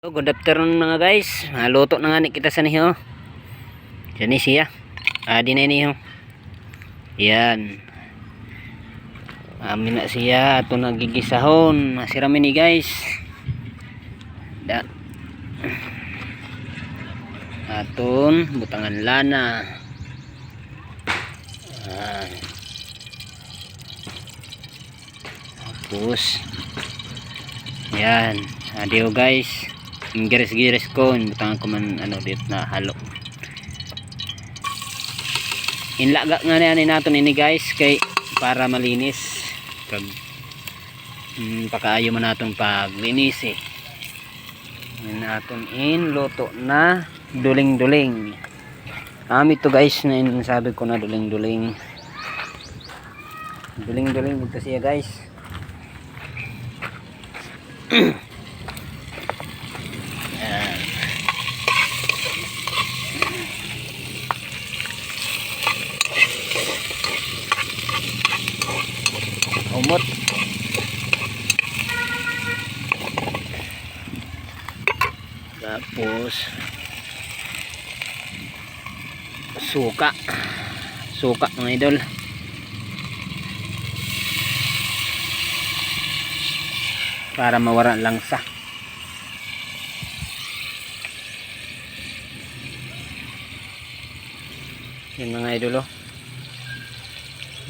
Good afternoon mga guys. Luto na nga ni kita sa niyo. Diyan siya. Di na niyo. Yan. Amin na siya. Ito nagigisahon. Masirami ni guys. Aton butangan lana. Tapos yan. Adiyo guys. Giris-giris ko, butangan ko man dito na halo. Inlaga nga na natin ini guys kay para malinis. Kag pakaayo man naton paglinis eh. Naton luto na duling-duling. Ito guys na sabi ko na duling-duling. Duling-duling ito siya guys. Umot. Tapos suka mga idol. Para mawala langsa. Yan mga idol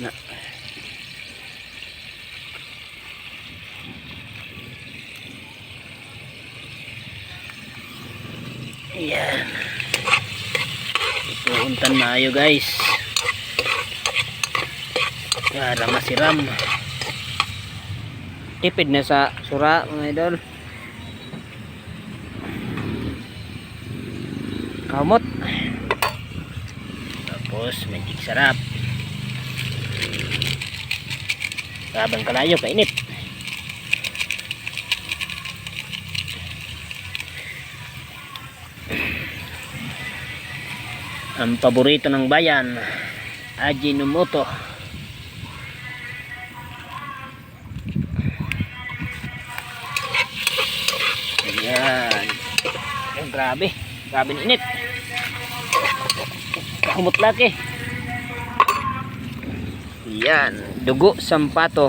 na yan. Ipuuntan na ayo guys para masiram. Tipid na sa sura mga idol. Kamot. Tapos magic sarap. Sabang kalayo kainit. Ang paborito ng bayan, Ajinomoto. Ayan. Grabe ng init. Kahumot laki. Yan, dugo sampato.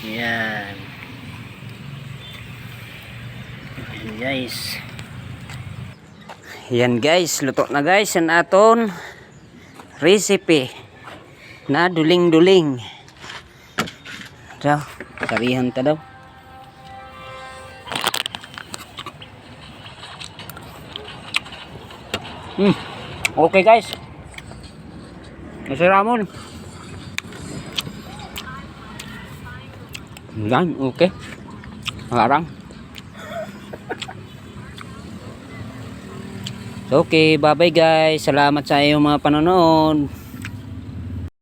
Yan. Guys. Yan guys, luto na guys ang aton recipe na duling-duling. Daw, sarihan ta daw. Okay guys. Masiramon. Yan, okay. Harang. Okay, bye bye guys. Salamat sa iyong mga panonood.